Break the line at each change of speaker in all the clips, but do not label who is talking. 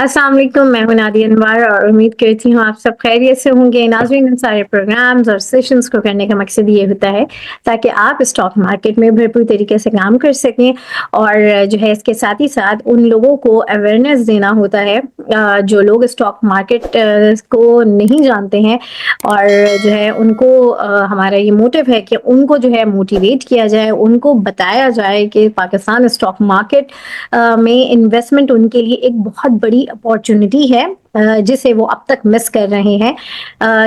अस्सलाम वालेकुम, मैं हूं नादिया अनवर और उम्मीद करती हूँ आप सब खैरियत से होंगे। नाज़रीन, इन सारे प्रोग्राम्स और सेशंस को करने का मकसद ये होता है ताकि आप स्टॉक मार्केट में भरपूर तरीके से काम कर सकें और जो है इसके साथ ही साथ उन लोगों को अवेयरनेस देना होता है जो लोग स्टॉक मार्केट को नहीं जानते हैं और जो है उनको हमारा ये मोटिव है कि उनको जो है मोटिवेट किया जाए, उनको बताया जाए कि पाकिस्तान स्टॉक मार्केट में इन्वेस्टमेंट उनके लिए एक बहुत बड़ी अपॉर्चुनिटी है जिसे वो अब तक मिस कर रहे हैं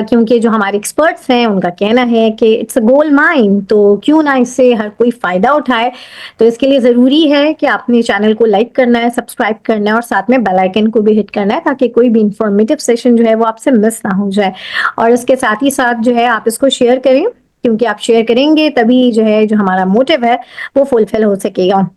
क्योंकि जो हमारे एक्सपर्ट्स हैं उनका कहना है कि इट्स अ गोल्ड माइन, तो क्यों ना इससे हर कोई फ़ायदा उठाए। तो इसके लिए ज़रूरी है कि आपने चैनल को लाइक करना है, सब्सक्राइब करना है और साथ में बेल आइकन को भी हिट करना है ताकि कोई भी इंफॉर्मेटिव सेशन जो है वो आपसे मिस ना हो जाए। और इसके साथ ही साथ जो है आप इसको शेयर करें, क्योंकि आप शेयर करेंगे तभी जो है जो हमारा मोटिव है वो फुलफिल हो सकेगा।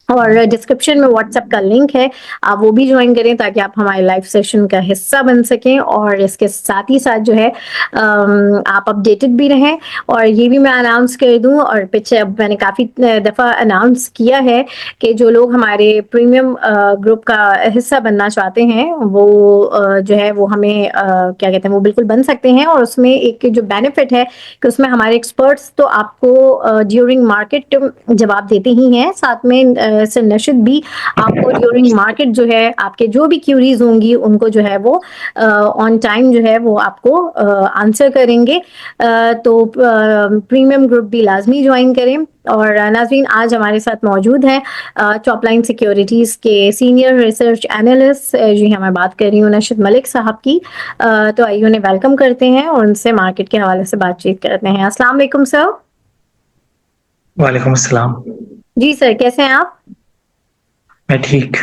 और डिस्क्रिप्शन में व्हाट्सएप का लिंक है, आप वो भी ज्वाइन करें ताकि आप हमारे लाइव सेशन का हिस्सा बन सकें और इसके साथ ही साथ जो है आप अपडेटेड भी रहें। और ये भी मैं अनाउंस कर दूं, और पीछे अब मैंने काफ़ी दफ़ा अनाउंस किया है कि जो लोग हमारे प्रीमियम ग्रुप का हिस्सा बनना चाहते हैं वो जो है वो हमें क्या कहते हैं वो बिल्कुल बन सकते हैं। और उसमें एक जो बेनिफिट है कि उसमें हमारे एक्सपर्ट्स तो आपको ड्यूरिंग मार्केट जवाब देते ही हैं, साथ में सर नशिद भी आपको ड्यूरिंग मार्केट जो है आपके जो भी क्यूरीज होंगी उनको जो है वो ऑन टाइम जो है वो आपको आंसर करेंगे। तो प्रीमियम ग्रुप भी लाजमी ज्वाइन करें। और नाज़रीन, आज हमारे साथ मौजूद हैं टॉप लाइन सिक्योरिटीज़ के सीनियर रिसर्च एनालिस्ट, जी हाँ मैं बात कर रही हूँ नशिद मलिक साहब की। तो आइए उन्हें वेलकम करते हैं और उनसे मार्केट के हवाले से बातचीत करते हैं। अस्सलाम वालेकुम सर।
वालेकुम अस्सलाम।
जी सर, कैसे हैं आप?
मैं ठीक।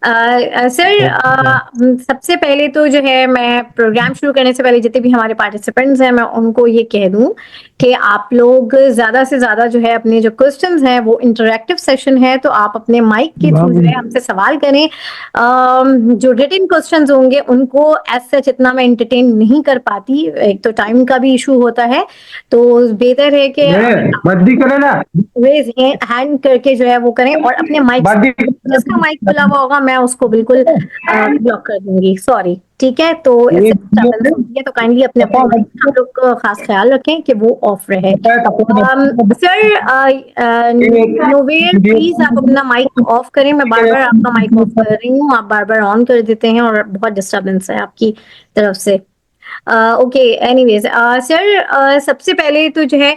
सर, सबसे पहले तो जो है मैं प्रोग्राम शुरू करने से पहले जितने भी हमारे पार्टिसिपेंट्स हैं मैं उनको ये कह दूं कि आप लोग ज़्यादा से ज़्यादा जो है अपने जो क्वेश्चंस हैं वो इंटरैक्टिव सेशन है, तो आप अपने माइक के थ्रू जो है हमसे सवाल करें। जो रिटन क्वेश्चंस होंगे उनको एज सच इतना मैं एंटरटेन नहीं कर पाती, एक तो टाइम का भी इशू होता है, तो बेहतर है कि
बद्दी करे ना।
रेज हैंड करके जो है वो करें और अपने माइक,
बद्दी
जिसका माइक खुला हुआ होगा मैं उसको बिल्कुल ब्लॉक कर दूंगी। सॉरी, ठीक है, तो इससे डिस्टर्बेंस होती है, तो काइंडली अपने अपने माइक का आप लोग को खास ख्याल रखें कि वो ऑफ रहे। सर, नोवेयर प्लीज आप अपना माइक ऑफ करें, मैं बार बार आपका माइक ऑफ कर रही हूँ, आप बार बार ऑन कर देते हैं और बहुत डिस्टर्बेंस है आपकी तरफ से। ओके, एनीवेज सर, सबसे पहले तो जो है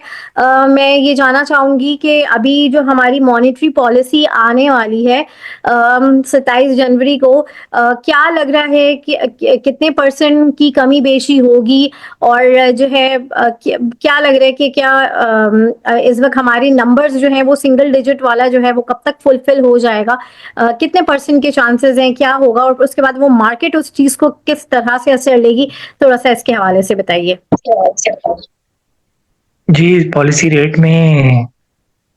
मैं ये जानना चाहूँगी कि अभी जो हमारी मॉनेटरी पॉलिसी आने वाली है 27 जनवरी को, क्या लग रहा है कि कितने परसेंट की कमी बेशी होगी? और जो है क्या लग रहा है कि क्या इस वक्त हमारे नंबर्स जो हैं वो सिंगल डिजिट वाला जो है वो कब तक फुलफिल हो जाएगा? कितने परसेंट के चांसेस हैं, क्या होगा और उसके बाद वो मार्केट उस चीज़ को किस तरह से असर लेगी, थोड़ा सा इसके हवाले से बताइए।
जी, पॉलिसी रेट में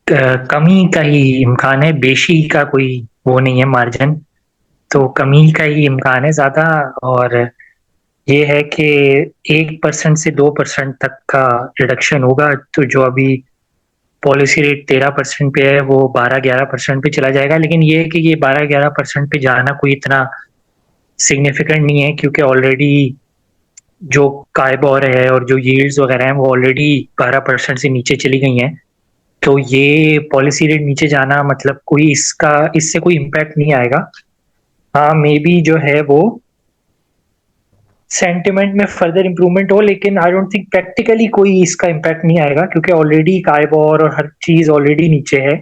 कमी का ही इम्कान है, बेशी का कोई वो नहीं है मार्जिन, तो कमी का ही इम्कान है ज़्यादा। और ये है कि 1% से 2% तक का रिडक्शन होगा, तो जो अभी पॉलिसी रेट 13% पे है वो 12-11% पे चला जाएगा। लेकिन ये है कि ये 12-11% पे जाना कोई इतना सिग्निफिकेंट नहीं है, क्योंकि ऑलरेडी जो काइबोर है और जो यील्ड्स वगैरह हैं वो ऑलरेडी 12% से नीचे चली गई हैं। तो ये पॉलिसी रेट नीचे जाना मतलब कोई इससे कोई इम्पैक्ट नहीं आएगा। हाँ, मे बी जो है वो सेंटिमेंट में फर्दर इम्प्रूवमेंट हो, लेकिन आई डोंट थिंक प्रैक्टिकली कोई इसका इम्पैक्ट नहीं आएगा, क्योंकि ऑलरेडी काइबोर और हर चीज ऑलरेडी नीचे है।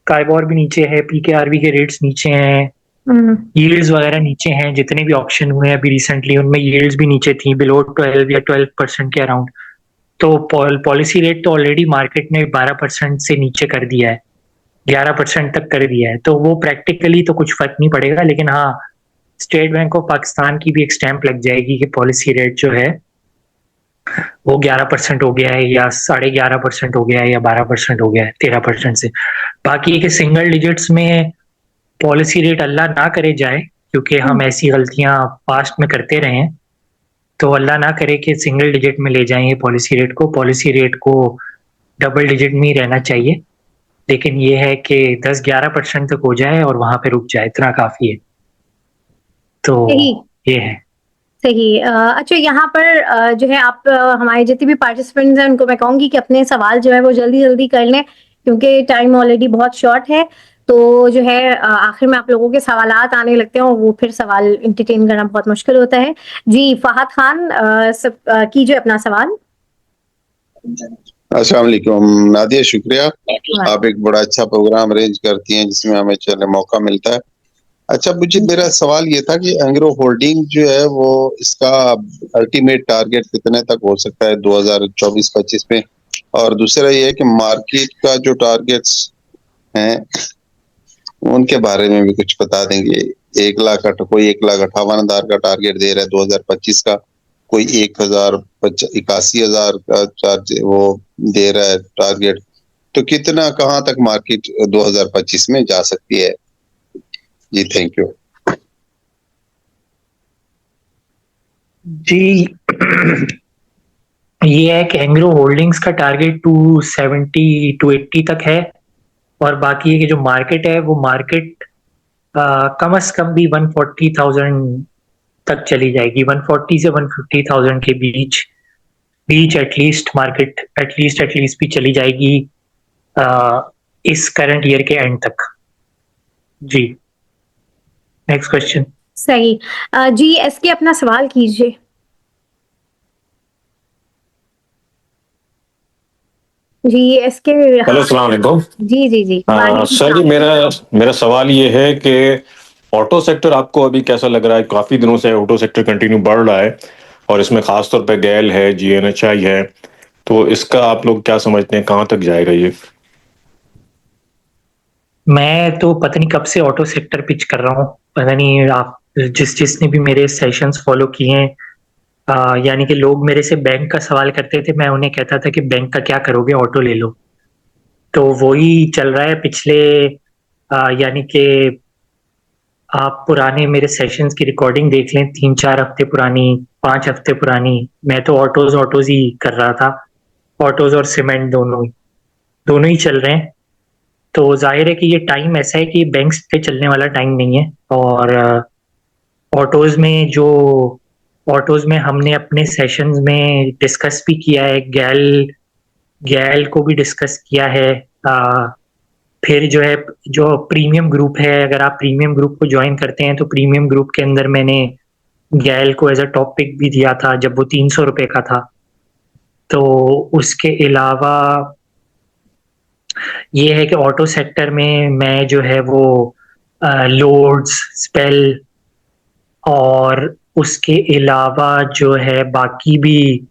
काइबोर भी नीचे है, पीकेआरबी के रेट्स नीचे हैं,
हम्म।
यील्ड्स वगैरह नीचे हैं। जितने भी ऑप्शन हुए हैं अभी रिसेंटली उनमें यील्ड्स भी नीचे थी, बिलो 12 या 12% के अराउंड। तो पॉलिसी रेट तो ऑलरेडी मार्केट ने 12% से नीचे कर दिया है, 11% तक कर दिया है, तो वो प्रैक्टिकली तो कुछ फर्क नहीं पड़ेगा। लेकिन हाँ, स्टेट बैंक ऑफ पाकिस्तान की भी एक स्टैंप लग जाएगी कि पॉलिसी रेट जो है वो 11% हो गया है या 11.5% हो गया है या 12% हो गया है 13% से। बाकी के सिंगल डिजिट्स में पॉलिसी रेट अल्लाह ना करे जाए, क्योंकि हम ऐसी गलतियां पास्ट में करते रहे हैं, तो अल्लाह ना करे कि सिंगल डिजिट में ले जाएं पॉलिसी रेट को। पॉलिसी रेट को डबल डिजिट में ही रहना चाहिए, लेकिन ये है कि 10-11% तक हो जाए और वहां पे रुक जाए, इतना काफी है। तो
सही
ये है।
सही। अच्छा, यहाँ पर जो है आप हमारे जितने भी पार्टिसिपेंट्स हैं उनको मैं कहूँगी कि अपने सवाल जो है वो जल्दी-जल्दी कर लें, क्योंकि टाइम ऑलरेडी बहुत शॉर्ट है। तो जो है आखिर में आप लोगों के सवालात आने लगते हैं और वो फिर सवाल एंटरटेन करना बहुत मुश्किल होता है। जी, फ़ाहद खान कीजिए अपना सवाल।
अस्सलाम वालेकुम नादिया, शुक्रिया।
वाह!
आप एक बड़ा अच्छा प्रोग्राम अरेंज करती हैं जिसमें हमें चलने मौका मिलता है। अच्छा, मुझे मेरा सवाल ये था कि एंग्रो होल्डिंग जो है वो इसका अल्टीमेट टारगेट कितने तक हो सकता है 2024-25 में? और दूसरा ये है कि मार्केट का जो टारगेट्स हैं उनके बारे में भी कुछ बता देंगे। 1 लाख कोई 1,58,000 का टारगेट दे रहा है 2025 का, कोई 81,000 का चार्ज वो दे रहा है टारगेट। तो कितना कहाँ तक मार्केट 2025 में जा सकती है? जी, थैंक यू।
जी, ये है कि एंग्रो होल्डिंग्स का टारगेट 270 280 तक है, और बाकी है कि जो मार्केट है वो मार्केट कम से कम भी 140,000 तक चली जाएगी। 140 से 150,000 के बीच बीच एटलीस्ट मार्केट एटलीस्ट भी चली जाएगी इस करंट ईयर के एंड तक। जी, नेक्स्ट क्वेश्चन।
सही। जी, एसके अपना सवाल कीजिए। जी, एसके।
हेलो,
हाँ।
अस्सलाम वालेकुम।
जी, जी, जी। वालेकुम
सर जी,
सलाम।
मेरा मेरा सवाल ये है कि ऑटो सेक्टर आपको अभी कैसा लग रहा है? काफ़ी दिनों से ऑटो सेक्टर कंटिन्यू बढ़ रहा है, और इसमें खास तौर पे गैल है, जीएनएचआई है। तो इसका आप लोग क्या समझते हैं, कहाँ तक जाएगा ये?
मैं तो पता नहीं कब से ऑटो सेक्टर पिच कर रहा हूँ, पता नहीं आप जिसने भी मेरे सेशंस फॉलो किए हैं, यानी कि लोग मेरे से बैंक का सवाल करते थे, मैं उन्हें कहता था कि बैंक का क्या करोगे, ऑटो ले लो। तो वही चल रहा है पिछले यानी कि आप पुराने मेरे सेशंस की रिकॉर्डिंग देख लें, 3-4 हफ्ते पुरानी, 5 हफ्ते पुरानी, मैं तो ऑटोज ही कर रहा था। ऑटोज और सीमेंट दोनों ही चल रहे हैं। तो जाहिर है कि ये टाइम ऐसा है कि बैंक्स पे चलने वाला टाइम नहीं है। और ऑटोज में जो ऑटोज में हमने अपने सेशंस में डिस्कस भी किया है, गैल गैल को भी डिस्कस किया है। फिर जो है, जो प्रीमियम ग्रुप है, अगर आप प्रीमियम ग्रुप को ज्वाइन करते हैं तो प्रीमियम ग्रुप के अंदर मैंने गैल को एज अ टॉप पिक भी दिया था जब वो 300 रुपए का था। तो उसके अलावा ये है कि ऑटो सेक्टर में मैं जो है वो लोड्स, स्पेल, और उसके अलावा जो है बाकी भी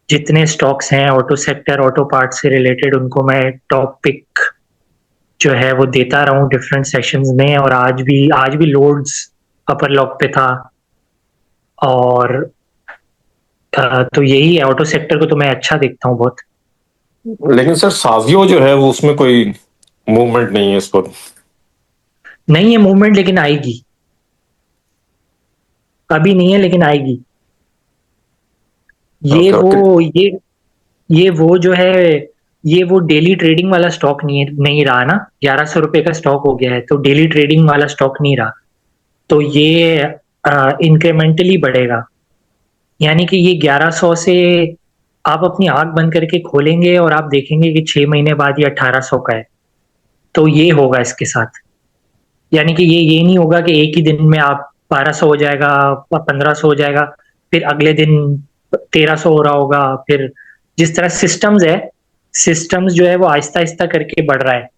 जितने स्टॉक्स हैं ऑटो सेक्टर, ऑटो पार्ट से रिलेटेड, उनको मैं टॉप पिक जो है वो देता रहा हूँ डिफरेंट सेशंस में। और आज भी लोड्स अपर लॉक पे था। और तो यही है, ऑटो सेक्टर को तो मैं अच्छा देखता हूँ बहुत।
लेकिन सर, सावियो जो है वो उसमें कोई मूवमेंट नहीं है इस वक्त।
नहीं है मूवमेंट, लेकिन आएगी। अभी नहीं है लेकिन आएगी। ये
ओके, ओके।
वो ये वो जो है, ये वो डेली ट्रेडिंग वाला स्टॉक नहीं रहा ना। 1100 रुपए का स्टॉक हो गया है, तो डेली ट्रेडिंग वाला स्टॉक नहीं रहा। तो ये इंक्रीमेंटली बढ़ेगा, यानी कि ये 1100 से आप अपनी आंख बंद करके खोलेंगे और आप देखेंगे कि 6 महीने बाद ये 1800 का है। तो ये होगा इसके साथ, यानी कि ये नहीं होगा कि एक ही दिन में आप 1200 हो जाएगा, 1500 हो जाएगा, फिर अगले दिन 1300 हो रहा होगा। फिर जिस तरह सिस्टम्स जो है वो आहिस्ता आहिस्ता करके बढ़ रहा है,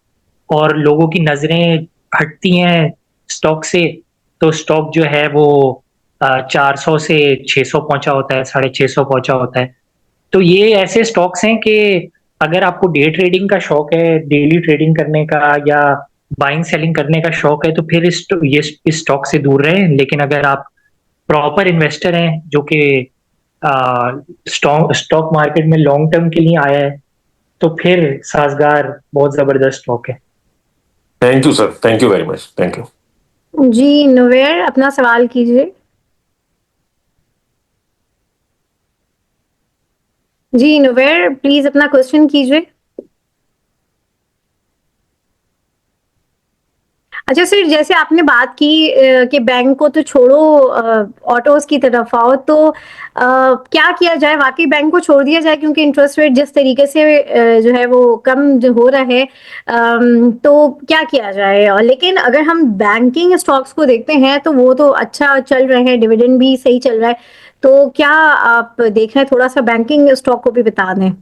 और लोगों की नजरें हटती हैं स्टॉक से। तो स्टॉक जो है वो 400 से 600 पहुंचा होता है, 650 पहुंचा होता है। तो ये ऐसे स्टॉक्स हैं कि अगर आपको डे ट्रेडिंग का शौक है, डेली ट्रेडिंग करने का, या बाइंग सेलिंग करने का शौक है, तो फिर इस स्टॉक से दूर रहें। लेकिन अगर आप प्रॉपर इन्वेस्टर हैं जो कि स्टॉक स्टॉक मार्केट में लॉन्ग टर्म के लिए आया है, तो फिर साजगार बहुत जबरदस्त स्टॉक है।
Thank you sir, thank you very much, thank you.
जी, नुवेर अपना सवाल कीजिए। जी, नुवेर प्लीज़ अपना क्वेश्चन कीजिए। अच्छा सर, जैसे आपने बात की कि बैंक को तो छोड़ो, ऑटोज की तरफ आओ, तो क्या किया जाए? वाकई बैंक को छोड़ दिया जाए, क्योंकि इंटरेस्ट रेट जिस तरीके से जो है वो कम जो हो रहा है, तो क्या किया जाए? और लेकिन अगर हम बैंकिंग स्टॉक्स को देखते हैं तो वो तो अच्छा चल रहे हैं, डिविडेंड भी सही चल रहा है, तो क्या आप देख रहे हैं? थोड़ा सा बैंकिंग स्टॉक को भी बता दें।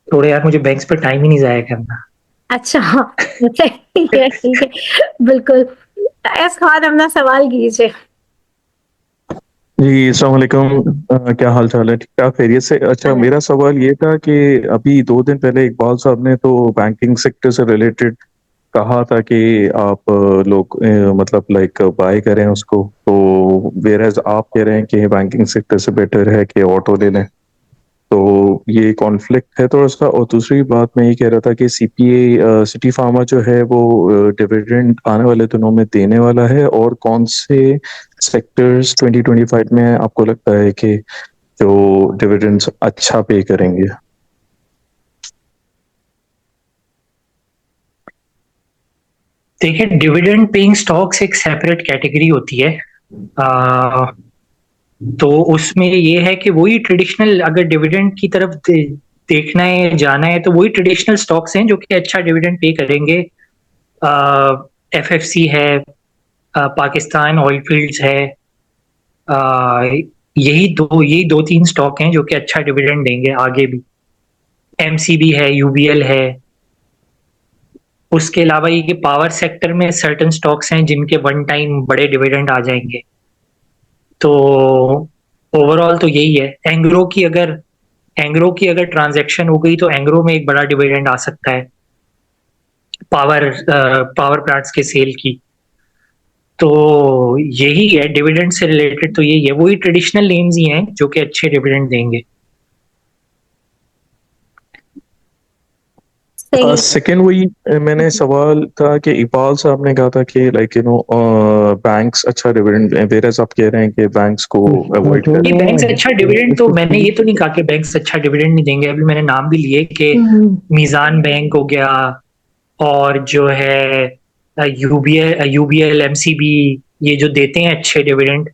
थोड़े यार, मुझे बैंक्स पे टाइम ही नहीं जाया करना।
अच्छा, ठीक है, ठीक है, बिल्कुल। एस खान, अपना सवाल कीजिए।
जी अस्सलाम वालेकुम। क्या हाल चाल है? ठीक ठाक, खैरियत से? अच्छा, मेरा सवाल ये था कि अभी 2 दिन पहले इकबाल साहब ने तो बैंकिंग सेक्टर से रिलेटेड कहा था कि आप लोग मतलब लाइक बाय करें उसको, तो वेयर आप कह रहे हैं कि बैंकिंग सेक्टर से बेटर है कि ऑटो ले लें, तो ये कॉन्फ्लिक्ट है थोड़ा सा। और दूसरी बात मैं ये कह रहा था कि सीपीए सिटी फार्मा जो है वो डिविडेंड आने वाले दिनों में देने वाला है, और कौन से सेक्टर्स 2025 में आपको लगता है कि जो डिविडेंड्स अच्छा पे करेंगे?
देखिए, डिविडेंड पेइंग स्टॉक्स एक सेपरेट कैटेगरी होती है। तो उसमें ये है कि वही ट्रेडिशनल, अगर डिविडेंड की तरफ देखना है, जाना है, तो वही ट्रेडिशनल स्टॉक्स हैं जो कि अच्छा डिविडेंड पे करेंगे। एफएफसी है, पाकिस्तान ऑयल फील्ड्स है, आ, यही दो तीन स्टॉक हैं जो कि अच्छा डिविडेंड देंगे आगे भी। एमसीबी है, यूबीएल है। उसके अलावा ये कि पावर सेक्टर में सर्टेन स्टॉक्स हैं जिनके वन टाइम बड़े डिविडेंड आ जाएंगे। तो ओवरऑल तो यही है। एंग्रो की अगर ट्रांजैक्शन हो गई तो एंग्रो में एक बड़ा डिविडेंड आ सकता है, पावर प्लांट्स के सेल की। तो यही है डिविडेंड से रिलेटेड, तो यही है, वही ट्रेडिशनल नेम्स ही हैं जो कि अच्छे डिविडेंड देंगे।
सही।
सेकेंड वही मैंने सवाल था कि इकबाल साहब ने कहा था कि लाइक बैंक्स अच्छा डिविडेंड, वेरस आप कह रहे हैं कि बैंक्स को अवॉइड
ये
करें।
बैंक्स अच्छा डिविडेंड, तो मैंने ये तो नहीं कहा कि बैंक्स अच्छा डिविडेंड नहीं देंगे। अभी मैंने नाम भी लिए कि मीजान बैंक हो गया, और जो है यूबीएल एमसीबी, ये जो देते हैं अच्छे डिविडेंड,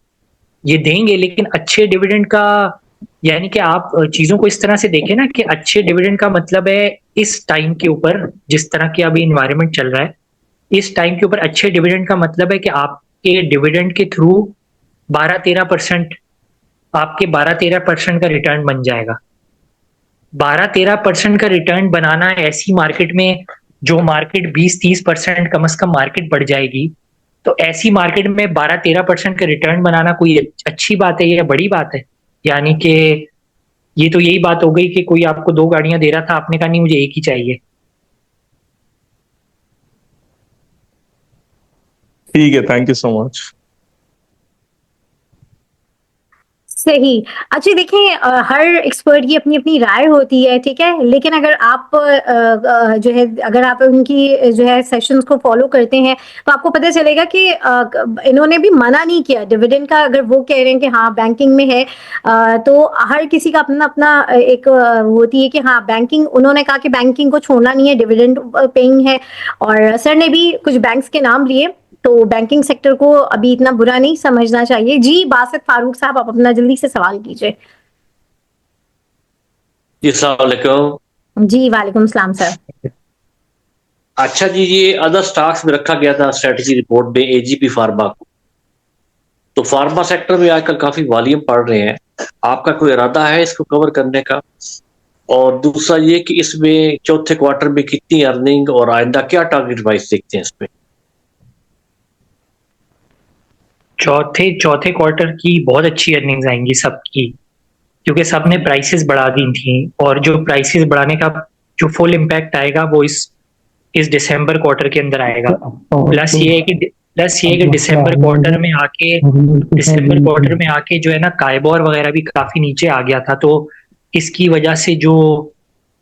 ये देंगे। लेकिन अच्छे डिविडेंड का यानी कि आप चीजों को इस तरह से देखें ना, कि अच्छे डिविडेंड का मतलब है इस टाइम के ऊपर, जिस तरह की अभी इन्वायरमेंट चल रहा है, इस टाइम के ऊपर अच्छे डिविडेंड का मतलब है कि आपके डिविडेंड के थ्रू 12-13% आपके 12-13% का रिटर्न बन जाएगा। 12-13% का रिटर्न बनाना ऐसी मार्केट में, जो मार्केट 20-30% कम से कम मार्केट बढ़ जाएगी, तो ऐसी मार्केट में 12-13% का रिटर्न बनाना कोई अच्छी बात है या बड़ी बात है? यानी कि ये तो यही बात हो गई कि कोई आपको 2 गाड़ियां दे रहा था, आपने कहा नहीं मुझे एक ही चाहिए।
ठीक है, थैंक यू सो मच।
सही। अच्छा देखिए, हर एक्सपर्ट की अपनी अपनी राय होती है, ठीक है, लेकिन अगर आप जो है, अगर आप उनकी जो है सेशंस को फॉलो करते हैं तो आपको पता चलेगा कि इन्होंने भी मना नहीं किया डिविडेंड का। अगर वो कह रहे हैं कि हाँ बैंकिंग में है, तो हर किसी का अपना अपना एक होती है कि हाँ बैंकिंग, उन्होंने कहा कि बैंकिंग को छोड़ना नहीं है, डिविडेंड पेइंग है। और सर ने भी कुछ बैंक्स के नाम लिए, तो बैंकिंग सेक्टर को अभी इतना बुरा नहीं समझना चाहिए। जी बासित फारूक साहब, आप अपना जल्दी से सवाल कीजिए।
जी अस्सलाम वालेकुम।
जी वालेकुम सलाम सर।
अच्छा जी, ये अदर स्टॉक्स में रखा गया था स्ट्रेटजी रिपोर्ट में एजीपी फार्मा को, तो फार्मा सेक्टर में आजकल काफी वॉल्यूम पड़ रहे हैं। आपका कोई इरादा है इसको कवर करने का? और दूसरा ये कि इसमें चौथे क्वार्टर में कितनी अर्निंग और आइंदा क्या टारगेट वाइज देखते हैं इसमें?
चौथे क्वार्टर की बहुत अच्छी अर्निंग्स आएंगी सबकी, क्योंकि सबने प्राइसेस बढ़ा दी थी। और जो प्राइसेस बढ़ाने का जो फुल इम्पैक्ट आएगा वो इस दिसंबर क्वार्टर के अंदर आएगा। प्लस ये है कि दिसंबर क्वार्टर में आके जो है ना, काइबोर वगैरह भी काफी नीचे आ गया था। तो इसकी वजह से जो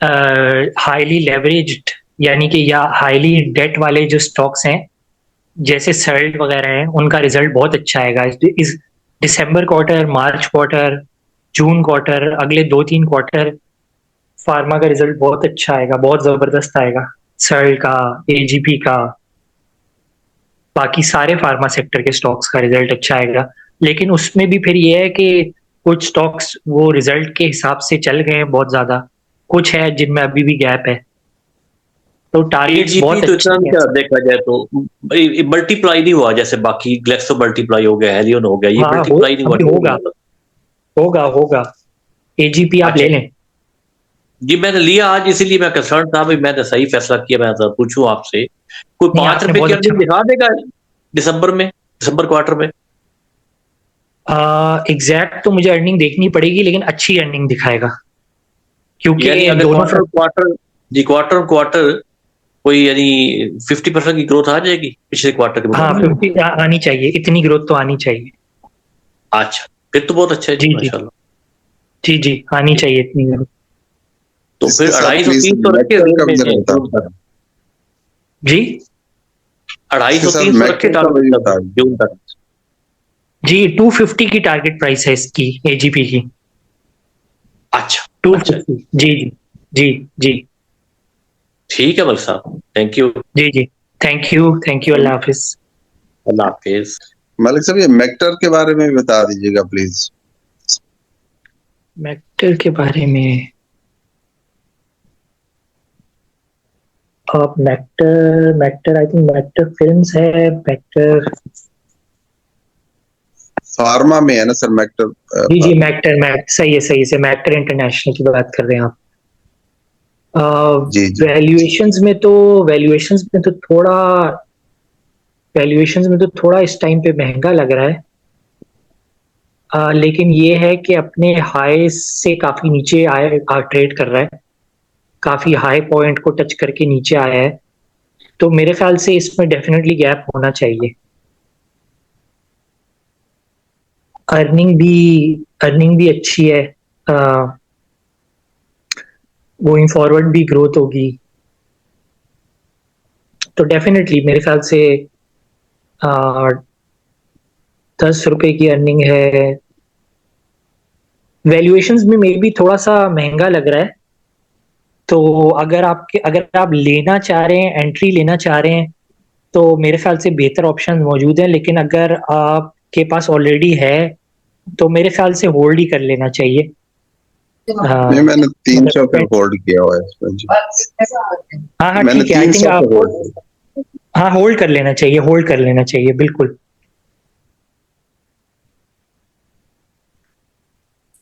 हाईली लेवरेज्ड, यानी कि या हाईली डेट वाले जो स्टॉक्स हैं, जैसे सर्ल्ट वगैरह हैं, उनका रिजल्ट बहुत अच्छा आएगा इस दिसंबर क्वार्टर, मार्च क्वार्टर, जून क्वार्टर, अगले 2-3 क्वार्टर फार्मा का रिजल्ट बहुत अच्छा आएगा, बहुत जबरदस्त आएगा। सर्ल का, एजीपी का। बाकी सारे फार्मा सेक्टर के स्टॉक्स का रिजल्ट अच्छा आएगा। लेकिन उसमें भी फिर ये है कि कुछ स्टॉक्स वो रिजल्ट के हिसाब से चल गए हैं बहुत ज्यादा, कुछ है जिनमें अभी भी गैप है, तो टारगेट्स
एजीपी
बहुत
तो
अच्छे
इतना
हैं।
क्या देखा जाए तो मल्टीप्लाई नहीं हुआ, जैसे बाकी ग्लेक्सो मल्टीप्लाई हो गया, हेलियन हो गया, ये
हाँ
मल्टीप्लाई नहीं हुआ।
अभी होगा, होगा होगा। एजीपी आप
अच्छा
ले लें।
जी, मैंने लिया आज, इसीलिए मैं कंसर्न था भाई, मैंने सही फैसला किया, मैं जरा पूछूं आपसे, कोई
नहीं,
5 रुपए
आपने
की
बहुत अच्छा।
अर्निंग दिखा देगा दिसंबर में, दिसंबर क्वार्टर में?
एग्जैक्ट तो मुझे अर्निंग देखनी पड़ेगी, लेकिन अच्छी अर्निंग दिखाएगा,
यानी
क्योंकि
अगर
दोनों
क्वार्टर जी, क्वार्टर क्वार्टर कोई यानी 50% की ग्रोथ आ जाएगी पिछले क्वार्टर के
हाँ
मुकाबले?
50 आनी चाहिए, इतनी ग्रोथ तो आनी चाहिए।
अच्छा, फिर तो बहुत अच्छा है जी,
जी जी
माशाल्लाह।
जी जी, आनी चाहिए इतनी ग्रोथ।
तो फिर
इसके साथ
250
प्लीज
300 रखे
मेक्टर का
जून
भी जरा
में,
बता
जून
दें।
तक
जी
250
इसके साथ
300 रखे
मेक्टर का भी
टारगेट
बता
तक,
दें।
जून तक।
जी, 250 की टारगेट प्राइस है इसकी, एजीपी की।
अच्छा अच्छा,
250। जी जी जी जी
ठीक है मलिक साहब, थैंक यू,
जी जी। थैंक यू, अल्लाह हाफिज।
अल्लाह हाफिज।
मलिक साहब, ये मेक्टर के बारे में भी बता दीजिएगा प्लीज।
मेक्टर के बारे में, आप मेक्टर मेक्टर आई थिंक मेक्टर फिल्म्स है, मेक्टर।
फार्मा में है ना सर, मेक्टर
जी जी,
फार्मा।
मैक्टर सही से मैक्टर इंटरनेशनल की बात कर रहे हैं आप।
जी जी।
वैल्यूएशंस में तो थोड़ा इस टाइम पे महंगा लग रहा है। लेकिन ये है कि अपने हाई से काफी नीचे ट्रेड कर रहा है, काफी हाई पॉइंट को टच करके नीचे आया है, तो मेरे ख्याल से इसमें डेफिनेटली गैप होना चाहिए। अर्निंग भी अच्छी है, गोइंग फॉरवर्ड भी ग्रोथ होगी, तो डेफिनेटली मेरे ख्याल से 10 रुपए की अर्निंग है। वैल्यूएशंस में मे बी थोड़ा सा महंगा लग रहा है, तो अगर आप लेना चाह रहे हैं, एंट्री लेना चाह रहे हैं, तो मेरे ख्याल से बेहतर ऑप्शन मौजूद है। लेकिन अगर आपके पास ऑलरेडी है, तो मेरे ख्याल से होल्ड ही कर लेना चाहिए।
नहीं, मैंने 300 पे
मतलब
होल्ड किया हुआ है इसमें जी।
हाँ हाँ,
मैंने
ठीक है, आई थिंक
300 पे
आपको
होल्ड।
हाँ होल्ड कर लेना चाहिए बिल्कुल।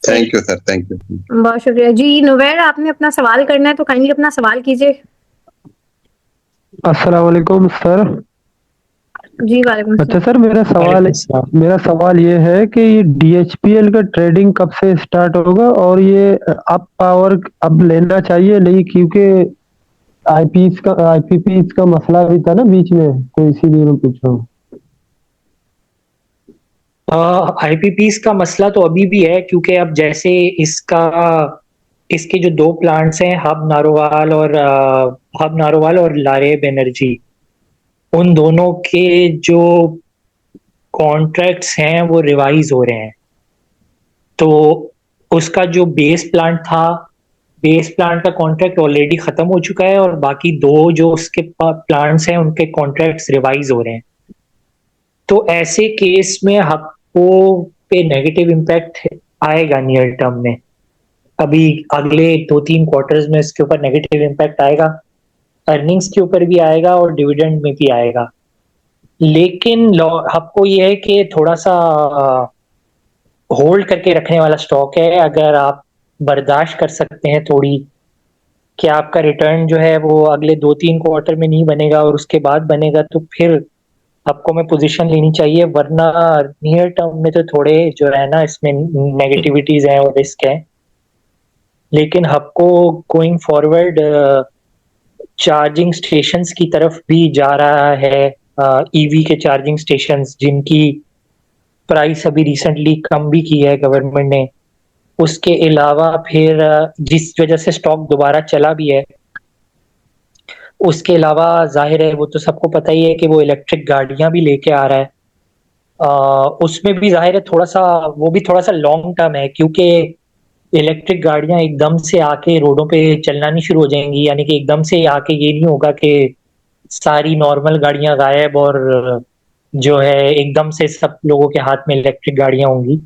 Thank you sir, thank you.
बहुत शुक्रिया जी। नुवैर, आपने अपना सवाल करना है तो काइंडली अपना सवाल कीजिए।
अस्सलाम वालेकुम सर।
जी वालेकुम
अच्छा
अस्सलाम।
सर,
वालेकुम सलाम।
मेरा सवाल ये है कि ये डीएचपीएल का ट्रेडिंग कब से स्टार्ट होगा, और ये अप पावर अब लेना चाहिए नहीं, क्योंकि आईपीपीस का मसला भी था ना बीच में, तो इसीलिए मैं पूछ रहा हूँ।
आईपीपीस का मसला तो अभी भी है, क्योंकि अब जैसे इसके जो दो प्लांट्स हैं, हब नारोवाल और लारेब एनर्जी, उन दोनों के जो कॉन्ट्रैक्ट्स हैं वो रिवाइज हो रहे हैं। तो उसका जो बेस प्लांट का कॉन्ट्रैक्ट ऑलरेडी खत्म हो चुका है, और बाकी दो जो उसके प्लांट्स हैं उनके कॉन्ट्रैक्ट्स रिवाइज हो रहे हैं। तो ऐसे केस में आपको पे नेगेटिव इम्पैक्ट आएगा नियर टर्म में। अभी अगले 2-3 क्वार्टर्स में इसके ऊपर नेगेटिव इम्पैक्ट आएगा, अर्निंग्स के ऊपर भी आएगा और डिविडेंड में भी आएगा। लेकिन आपको ये है कि थोड़ा सा होल्ड करके रखने वाला स्टॉक है। अगर आप बर्दाश्त कर सकते हैं थोड़ी, कि आपका रिटर्न जो है वो अगले 2-3 क्वार्टर में नहीं बनेगा और उसके बाद बनेगा, तो फिर आपको में पोजीशन लेनी चाहिए। वरना नियर टर्म में तो थोड़े जो है ना, इसमें नेगेटिविटीज हैं और रिस्क है। लेकिन आपको गोइंग फॉरवर्ड चार्जिंग स्टेशंस की तरफ भी जा रहा है, ईवी के चार्जिंग स्टेशंस, जिनकी प्राइस अभी रिसेंटली कम भी की है गवर्नमेंट ने। उसके अलावा फिर जिस वजह से स्टॉक दोबारा चला भी है, उसके अलावा जाहिर है वो तो सबको पता ही है कि वो इलेक्ट्रिक गाड़ियां भी लेके आ रहा है। उसमें भी जाहिर है थोड़ा सा लॉन्ग टर्म है, क्योंकि इलेक्ट्रिक गाड़ियां एकदम से आके रोडों पे चलना नहीं शुरू हो जाएंगी। यानी कि एकदम से आके ये नहीं होगा कि सारी नॉर्मल गाड़ियां गायब और जो है एकदम से सब लोगों के हाथ में इलेक्ट्रिक गाड़ियां होंगी,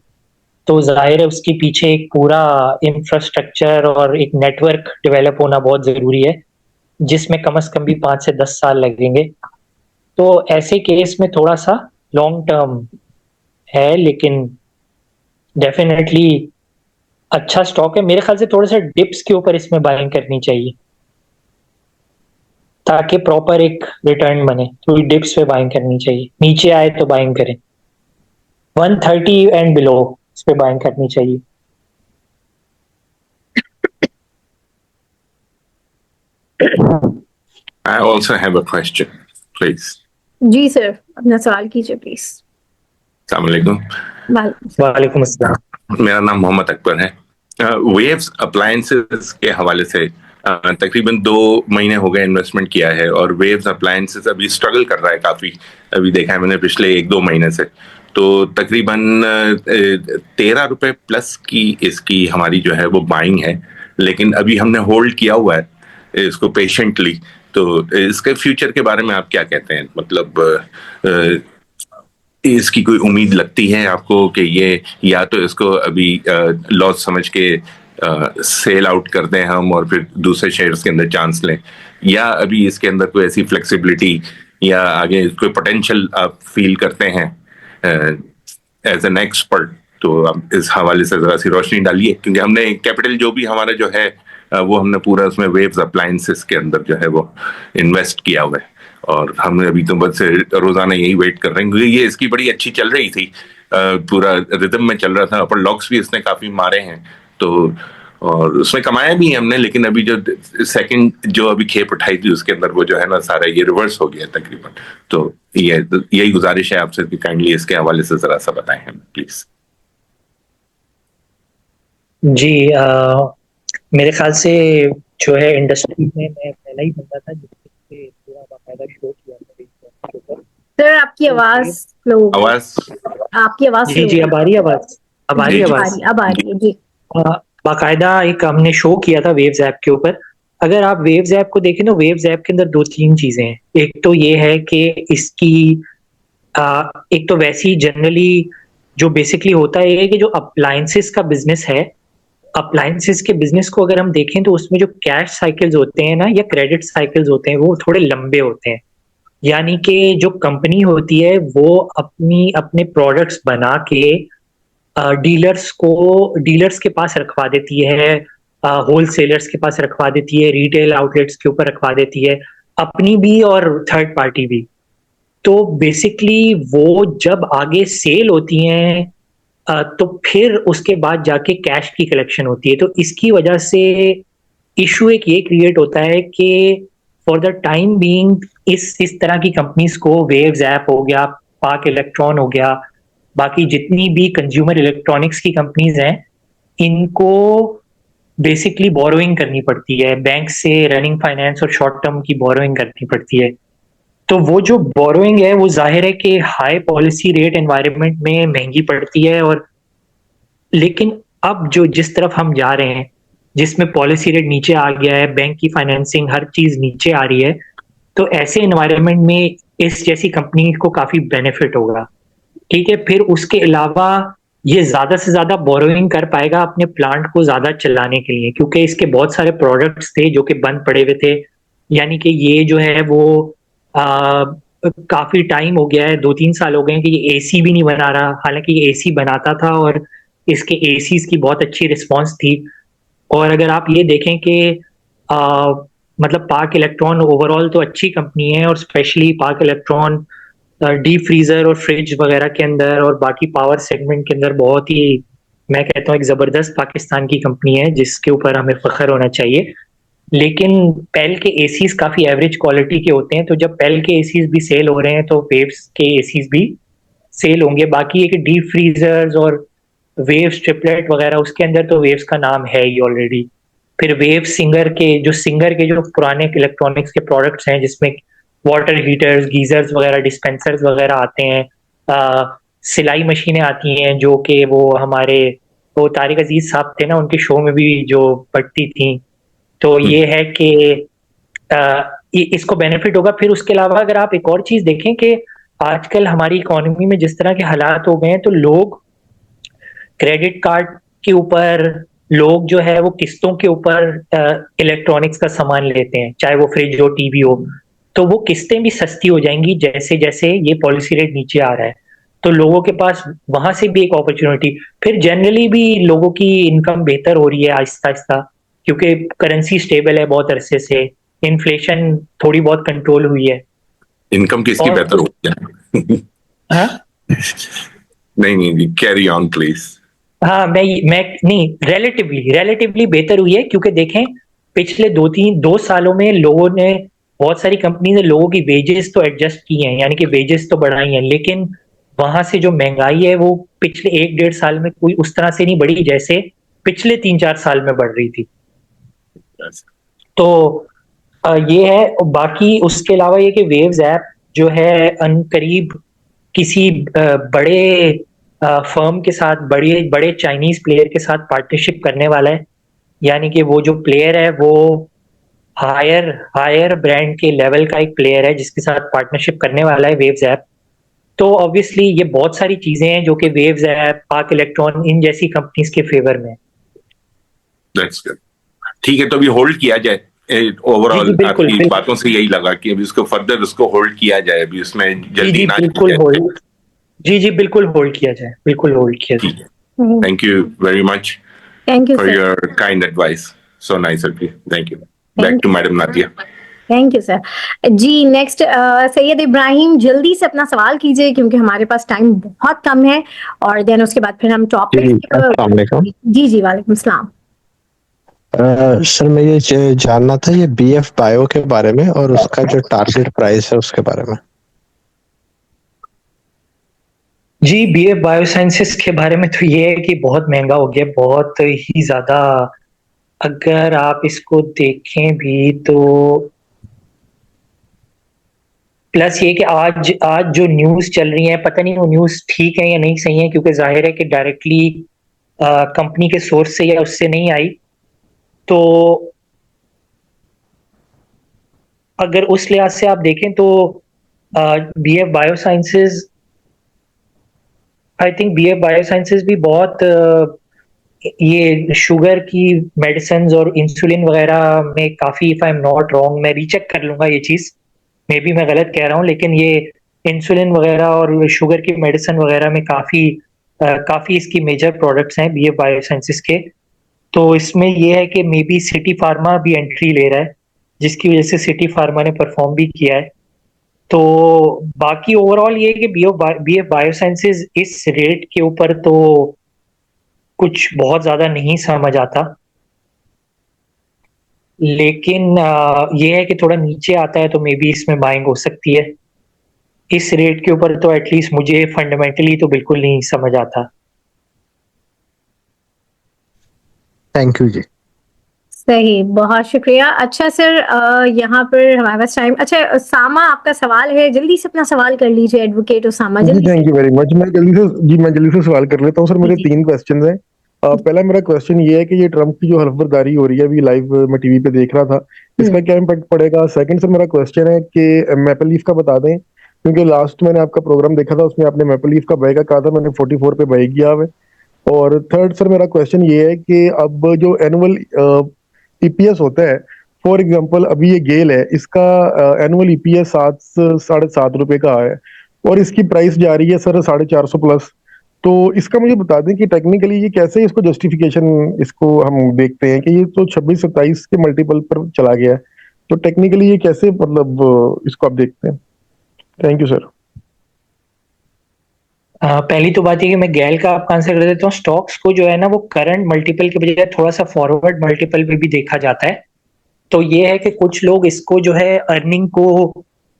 तो जाहिर है उसके पीछे एक पूरा इंफ्रास्ट्रक्चर और एक नेटवर्क डेवलप होना बहुत ज़रूरी है, जिसमें कम से कम भी 5 से 10 साल लगेंगे। तो ऐसे केस में थोड़ा सा लॉन्ग टर्म है, लेकिन डेफिनेटली अच्छा स्टॉक है। मेरे ख्याल से थोड़ा सा डिप्स के ऊपर इसमें बाइंग करनी चाहिए ताकि प्रॉपर एक रिटर्न बने। थोड़ी डिप्स पे बाइंग करनी चाहिए, नीचे आए तो बाइंग करें, 130 एंड बिलो इस पे बाइंग करनी चाहिए।
I also have a question, please.
जी सर, अपना सवाल कीजिए प्लीज।
अस्सलाम वालेकुम।
वालेकुम अस्सलाम।
मेरा नाम मोहम्मद अकबर है। वेव्स अप्लायंसेस के हवाले से तकरीबन 2 महीने हो गए इन्वेस्टमेंट किया है, और वेव्स अप्लायंसेस अभी स्ट्रगल कर रहा है काफी। अभी देखा है मैंने पिछले 1-2 महीने से, तो तकरीबन 13 रुपए प्लस की इसकी हमारी जो है वो बाइंग है, लेकिन अभी हमने होल्ड किया हुआ है इसको पेशेंटली। तो इसके फ्यूचर के बारे में आप क्या कहते हैं? मतलब इसकी कोई उम्मीद लगती है आपको कि ये या तो इसको अभी लॉस समझ के सेल आउट कर दें हम और फिर दूसरे शेयर्स के अंदर चांस लें, या अभी इसके अंदर कोई ऐसी फ्लेक्सिबिलिटी या आगे कोई पोटेंशियल आप फील करते हैं एज एन एक्सपर्ट? तो आप इस हवाले से जरा सी रोशनी डालिए, क्योंकि हमने कैपिटल जो भी हमारा जो है वो हमने पूरा उसमें वेव्स अप्लायंसेस के अंदर जो है वो इन्वेस्ट किया हुआ है, और हमने अभी तो बस रोजाना यही वेट कर रहे हैं, क्योंकि ये इसकी बड़ी अच्छी चल रही थी, पूरा रिदम में चल रहा था, अपर लॉक्स भी इसने काफी मारे हैं, तो और उसमें कमाया भी है हमने। लेकिन अभी जो सेकंड जो अभी खेप उठाई थी उसके अंदर वो जो है ना सारा ये रिवर्स हो गया तकरीबन। तो यही गुजारिश है आपसे कि काइंडली इसके हवाले से जरा सा बताएं हमें प्लीज।
जी, मेरे ख्याल से जो है इंडस्ट्री में मैं पहला ही बंदा था जिसने पूरा बाकायदा शो किया था।
सर आपकी आवाज स्लो हो गई। आपकी आवाज
जी
slow
जी,
हो
अब आ रही है आवाज? अब आ रही है
गई।
आवाज?
अब आ रही है जी।
बाकायदा एक हमने शो किया था वेव्स ऐप के ऊपर। अगर आप वेव्स ऐप को देखें तो वेव्स ऐप के अंदर 2-3 चीजें हैं। एक तो ये है कि इसकी एक तो वैसी जनरली जो बेसिकली होता है कि जो अप्लायंसेस का बिजनेस है, अप्लायंसेस के बिजनेस को अगर हम देखें तो उसमें जो कैश साइकिल्स होते हैं ना या क्रेडिट साइकिल्स होते हैं वो थोड़े लंबे होते हैं। यानी कि जो कंपनी होती है वो अपने प्रोडक्ट्स बना के डीलर्स के पास रखवा देती है, होलसेलर्स के पास रखवा देती है, रिटेल आउटलेट्स के ऊपर रखवा देती है, अपनी भी और थर्ड पार्टी भी। तो बेसिकली वो जब आगे सेल होती हैं तो फिर उसके बाद जाके कैश की कलेक्शन होती है। तो इसकी वजह से इशू एक ये क्रिएट होता है कि फॉर द टाइम बीइंग इस तरह की कंपनीज को, वेव्स ऐप हो गया, पार्क इलेक्ट्रॉन हो गया, बाकी जितनी भी कंज्यूमर इलेक्ट्रॉनिक्स की कंपनीज हैं, इनको बेसिकली बोरोइंग करनी पड़ती है बैंक से, रनिंग फाइनेंस और शॉर्ट टर्म की बोरोइंग करनी पड़ती है। तो वो जो बोरोइंग है वो जाहिर है कि हाई पॉलिसी रेट एनवायरनमेंट में महंगी पड़ती है। और लेकिन अब जो जिस तरफ हम जा रहे हैं, जिसमें पॉलिसी रेट नीचे आ गया है, बैंक की फाइनेंसिंग हर चीज नीचे आ रही है, तो ऐसे एनवायरनमेंट में इस जैसी कंपनी को काफी बेनिफिट होगा। ठीक है, फिर उसके अलावा ये ज्यादा से ज्यादा बोरोइंग कर पाएगा अपने प्लांट को ज्यादा चलाने के लिए, क्योंकि इसके बहुत सारे प्रोडक्ट्स थे जो कि बंद पड़े हुए थे। यानी कि ये जो है वो काफी टाइम हो गया है, 2-3 साल हो गए हैं कि ये एसी भी नहीं बना रहा, हालांकि ये एसी बनाता था और इसके एसीज की बहुत अच्छी रिस्पॉन्स थी। और अगर आप ये देखें कि मतलब पार्क इलेक्ट्रॉन ओवरऑल तो अच्छी कंपनी है, और specially park electron deep freezer और फ्रिज वगैरह के अंदर और बाकी पावर सेगमेंट के अंदर बहुत ही, मैं कहता हूँ, एक जबरदस्त पाकिस्तान की कंपनी है जिसके ऊपर हमें फख्र होना चाहिए। लेकिन पेल के एसीज काफी एवरेज क्वालिटी के होते हैं, तो जब पेल के एसीज भी सेल हो रहे हैं तो वेव्स के एसीज भी सेल होंगे। बाकी एक डीप फ्रीजर्स और वेव्स ट्रिपलेट वगैरह, उसके अंदर तो वेव्स का नाम है ही ऑलरेडी। फिर वेव सिंगर के जो पुराने इलेक्ट्रॉनिक्स के प्रोडक्ट्स हैं जिसमें वाटर हीटर्स, गीजर्स वगैरह, डिस्पेंसर्स वगैरह आते हैं, सिलाई मशीनें आती हैं जो कि वो हमारे वो तारिक अजीज साहब थे ना, उनके शो में भी जो बढ़ती थी। तो ये है कि इसको बेनिफिट होगा। फिर उसके अलावा अगर आप एक और चीज देखें कि आजकल हमारी इकोनॉमी में जिस तरह के हालात हो गए हैं, तो लोग क्रेडिट कार्ड के ऊपर, लोग जो है वो किस्तों के ऊपर इलेक्ट्रॉनिक्स का सामान लेते हैं, चाहे वो फ्रिज हो, टीवी हो। तो वो किस्तें भी सस्ती हो जाएंगी जैसे जैसे ये पॉलिसी रेट नीचे आ रहा है। तो लोगों के पास वहां से भी एक अपॉर्चुनिटी, फिर जनरली भी लोगों की इनकम बेहतर हो रही है आहिस्ता आहिस्ता, क्योंकि करेंसी स्टेबल है बहुत अरसे से, इन्फ्लेशन थोड़ी बहुत कंट्रोल हुई है।
इनकम किसकी
और
बेहतर हो गया?
हाँ
नहीं नहीं, कैरी ऑन प्लीज।
हाँ, मैं नहीं, रिलेटिवली बेहतर हुई है, क्योंकि देखें पिछले 2 सालों में लोगों ने, बहुत सारी कंपनी ने लोगों की वेजेस तो एडजस्ट की हैं, यानी कि वेजेस तो बढ़ाई हैं, लेकिन वहां से जो महंगाई है वो पिछले 1-1.5 साल में कोई उस तरह से नहीं बढ़ी जैसे पिछले 3-4 साल में बढ़ रही थी। तो ये है। और बाकी उसके अलावा ये कि वेव्स ऐप जो है करीब किसी बड़े फर्म के साथ, बड़े बड़े चाइनीज प्लेयर के साथ पार्टनरशिप करने वाला है, यानी कि वो जो प्लेयर है वो हायर ब्रांड के लेवल का एक प्लेयर है जिसके साथ पार्टनरशिप करने वाला है वेव्स ऐप। तो ऑब्वियसली ये बहुत सारी चीजें हैं जो कि वेव्स ऐप, पार्क इलेक्ट्रॉन, इन जैसी कंपनीज के फेवर में।
That's good. ठीक है, तो अभी होल्ड किया जाए। ओवरऑल
बिल्कुल,
आपकी
बिल्कुल।
बातों से यही लगा कि अभी उसको फर्दर उसको होल्ड किया जाए, अभी उसमें जल्दी ना
बिल्कुल
जाए।
होल्ड। जी बिल्कुल होल्ड किया जाए, बिल्कुल होल्ड किया जाए।
ठीक है, thank you very much
thank you
for
sir.
Your kind advice, so nice of you, thank you. Back to madam Nadia.
Thank you sir. जी नेक्स्ट सैयद इब्राहिम, जल्दी से अपना सवाल कीजिए क्योंकि हमारे पास टाइम बहुत कम है, और देन उसके बाद फिर हम
जी,
टॉपिक।
अस्सलाम वालेकुम।
जी वालेकुम सलाम।
सर मैं ये जानना था ये बीएफ बायो के बारे में और उसका जो टारगेट प्राइस है उसके बारे में।
जी बीएफ बायोसाइंसेस के बारे में तो ये है कि बहुत महंगा हो गया, बहुत ही ज्यादा। अगर आप इसको देखें भी तो प्लस ये कि आज आज जो न्यूज चल रही है, पता नहीं वो न्यूज ठीक है या नहीं सही है, क्योंकि जाहिर है कि डायरेक्टली कंपनी के सोर्स से या उससे नहीं आई। तो अगर उस लिहाज से आप देखें तो BF biosciences, I think BF biosciences भी बहुत ये शुगर की मेडिसिन और इंसुलिन वगैरह में काफी, if I am not wrong, मैं रीचेक कर लूंगा ये चीज, मे बी मैं गलत कह रहा हूँ, लेकिन ये इंसुलिन वगैरह और शुगर की मेडिसिन वगैरह में काफी इसकी मेजर प्रोडक्ट्स हैं बीएफ बायोसाइंसेस के। तो इसमें ये है कि मे बी सिटी फार्मा भी एंट्री ले रहा है, जिसकी वजह से सिटी फार्मा ने परफॉर्म भी किया है। तो बाकी ओवरऑल ये है कि बीएफ बायोसाइंसेस इस रेट के ऊपर तो कुछ बहुत ज्यादा नहीं समझ आता, लेकिन ये है कि थोड़ा नीचे आता है तो मे बी इसमें बाइंग हो सकती है। इस रेट के ऊपर तो एटलीस्ट मुझे फंडामेंटली तो बिल्कुल नहीं समझ आता।
थैंक यू जी।
सही, बहुत शुक्रिया। अच्छा सर, यहाँ पर हमारे पास टाइम, अच्छा सामा आपका सवाल है, जल्दी से अपना सवाल कर लीजिए एडवोकेट उसामा,
जी
जल्दी।
Thank you very much. मैं जल्दी से सवाल कर लेता हूँ सर। मेरे 3 क्वेश्चन हैं। पहला मेरा क्वेश्चन ये है कि ये ट्रम्प की जो हलफबरदारी हो रही है अभी लाइव मैं टीवी पे देख रहा था, इसका क्या इम्पैक्ट पड़ेगा। सेकंड सर मेरा क्वेश्चन है कि मैपल लीफ का बता दें, क्योंकि लास्ट मैंने आपका प्रोग्राम देखा था उसमें आपने मैपल लीफ का बाय का कहा था, मैंने 44 पे बाय किया है। और थर्ड सर मेरा क्वेश्चन ये है कि अब जो एनुअल ईपीएस होता है, फॉर एग्जांपल अभी ये गेल है, इसका एनुअल ईपीएस 7-7.5 रुपए का है और इसकी प्राइस जा रही है सर 450 प्लस। तो इसका मुझे बता दें कि टेक्निकली ये कैसे इसको जस्टिफिकेशन इसको हम देखते हैं कि ये तो 26-27 के मल्टीपल पर चला गया है, तो टेक्निकली ये कैसे मतलब इसको आप देखते हैं। Thank you sir.
पहली तो बात है कि मैं गैल का आपका आंसर कर देता हूँ। स्टॉक्स को जो है ना वो करंट मल्टीपल के बजाय थोड़ा सा फॉरवर्ड मल्टीपल पे भी देखा जाता है। तो ये है कि कुछ लोग इसको जो है अर्निंग को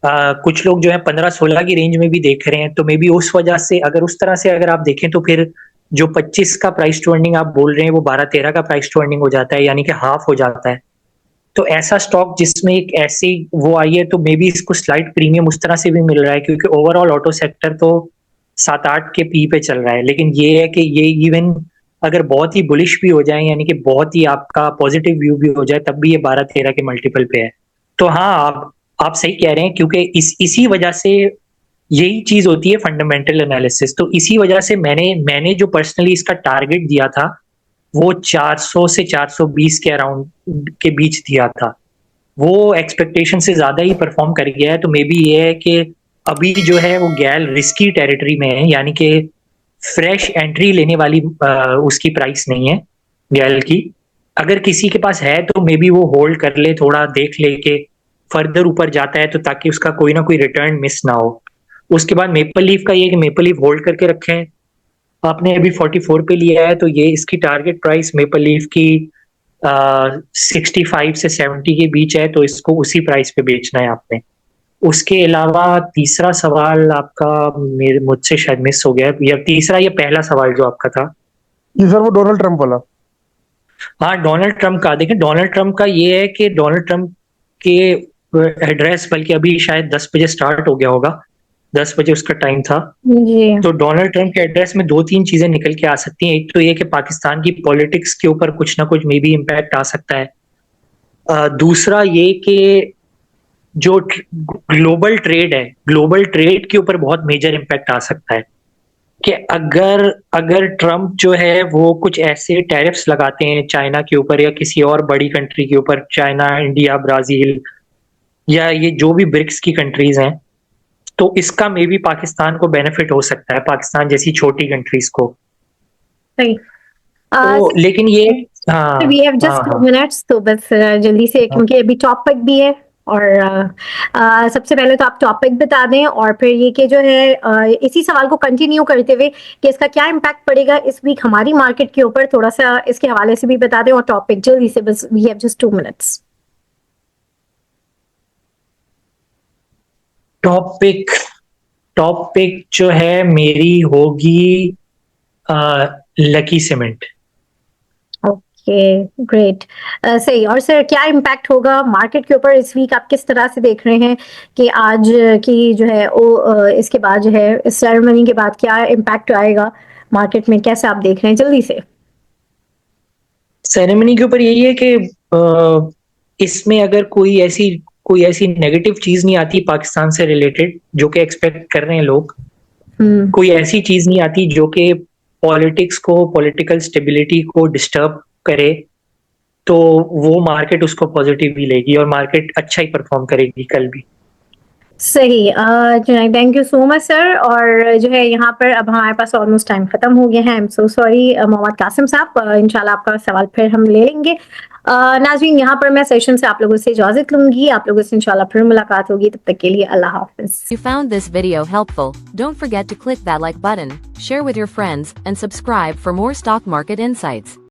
कुछ लोग जो है 15-16 की रेंज में भी देख रहे हैं, तो मे बी उस वजह से अगर उस तरह से अगर आप देखें तो फिर जो 25 का प्राइस टू अर्निंग आप बोल रहे हैं वो 12-13 का प्राइस टू अर्निंग हो जाता है, यानी कि हाफ हो जाता है। तो ऐसा स्टॉक जिसमें एक ऐसी वो आई है तो मे बी इसको स्लाइड प्रीमियम उस तरह से भी मिल रहा है, क्योंकि ओवरऑल ऑटो सेक्टर तो 7-8 के पी पे चल रहा है। लेकिन ये है कि ये इवन अगर बहुत ही बुलिश भी हो जाए, यानी कि बहुत ही आपका पॉजिटिव व्यू भी हो जाए, तब भी ये 12-13 के मल्टीपल पे है। तो हाँ, आप सही कह रहे हैं, क्योंकि इसी वजह से यही चीज होती है फंडामेंटल एनालिसिस। तो इसी वजह से मैंने जो पर्सनली इसका टारगेट दिया था वो 400 से 420 के अराउंड के बीच दिया था। वो एक्सपेक्टेशन से ज्यादा ही परफॉर्म कर गया है। तो मे बी ये है कि अभी जो है वो गैल रिस्की टेरिटरी में है, यानी कि फ्रेश एंट्री लेने वाली उसकी प्राइस नहीं है गैल की। अगर किसी के पास है तो मे बी वो होल्ड कर ले, थोड़ा देख ले के फर्दर ऊपर जाता है तो ताकि उसका कोई ना कोई रिटर्न मिस ना हो। उसके बाद मेपल लीफ का ये कि मेपल लीफ होल्ड करके रखें। आपने अभी 44 पे लिया है तो ये इसकी टारगेट प्राइस मेपल लीफ की 65 से 70 के बीच है, तो इसको उसी प्राइस पे बेचना है आपने। उसके अलावा तीसरा सवाल आपका मुझसे शायद मिस हो गया, या तीसरा या पहला सवाल जो आपका था?
जी सर, वो डोनाल्ड ट्रंप वाला।
हाँ, डोनाल्ड ट्रंप का। देखिए डोनाल्ड ट्रंप का ये है कि डोनाल्ड ट्रंप के एड्रेस बल्कि अभी शायद 10 बजे स्टार्ट हो गया होगा, 10 बजे उसका टाइम था।
जी
तो डोनाल्ड ट्रंप के एड्रेस में 2-3 चीजें निकल के आ सकती हैं। एक तो ये कि पाकिस्तान की पॉलिटिक्स के ऊपर कुछ ना कुछ मे बी इम्पैक्ट आ सकता है। दूसरा ये कि जो ग्लोबल ट्रेड है, ग्लोबल ट्रेड के ऊपर बहुत मेजर इम्पैक्ट आ सकता है कि अगर ट्रंप जो है वो कुछ ऐसे टैरिफ्स लगाते हैं चाइना के ऊपर या किसी और बड़ी कंट्री के ऊपर, चाइना, इंडिया, ब्राजील या ये जो भी ब्रिक्स की कंट्रीज हैं, तो इसका मे बी पाकिस्तान को बेनिफिट हो सकता है, पाकिस्तान जैसी छोटी कंट्रीज को।
सही।
तो लेकिन ये
वी हैव जस्ट 2 मिनट्स, तो बस जल्दी से, क्योंकि अभी टॉपिक भी है और सबसे पहले तो आप टॉपिक बता दें और फिर ये कि जो है इसी सवाल को कंटिन्यू करते हुए कि इसका क्या इम्पैक्ट पड़ेगा इस वीक हमारी मार्केट के ऊपर, थोड़ा सा इसके हवाले से भी बता दें और टॉपिक जल्दी से, बस we have just 2 minutes.
Topic जो है मेरी होगी लकी सीमेंट।
ओके ग्रेट, सही। और सर क्या इम्पैक्ट होगा मार्केट के ऊपर इस वीक, आप किस तरह से देख रहे हैं कि आज की जो है वो इसके बाद जो है इस सेरेमनी के बाद क्या इम्पैक्ट आएगा मार्केट में, कैसे आप देख रहे हैं जल्दी से?
सेरेमनी के ऊपर यही है कि इसमें अगर कोई ऐसी नेगेटिव चीज नहीं आती पाकिस्तान से रिलेटेड जो कि एक्सपेक्ट कर रहे हैं लोग, कोई ऐसी चीज नहीं आती जो कि पॉलिटिक्स को, पॉलिटिकल स्टेबिलिटी को डिस्टर्ब करे, तो वो मार्केट उसको पॉजिटिव ही लेगी और मार्केट अच्छा ही परफॉर्म करेगी कल भी।
सही। Thank you so much sir. और जो है यहाँ पर अब हमारे पास ऑलमोस्ट टाइम खत्म हो गया है। I am so sorry Mohammad Qasim साहब, इंशाल्लाह आपका सवाल फिर हम ले लेंगे। नाज़रीन, यहाँ पर मैं सेशन से आप लोगों से इजाजत लूंगी, आप लोगों से इंशाल्लाह फिर मुलाकात होगी, तब तक के लिए अल्लाह हाफिज।
You found this video helpful? Don't forget to click that like button, share with your friends, and subscribe for more stock market insights.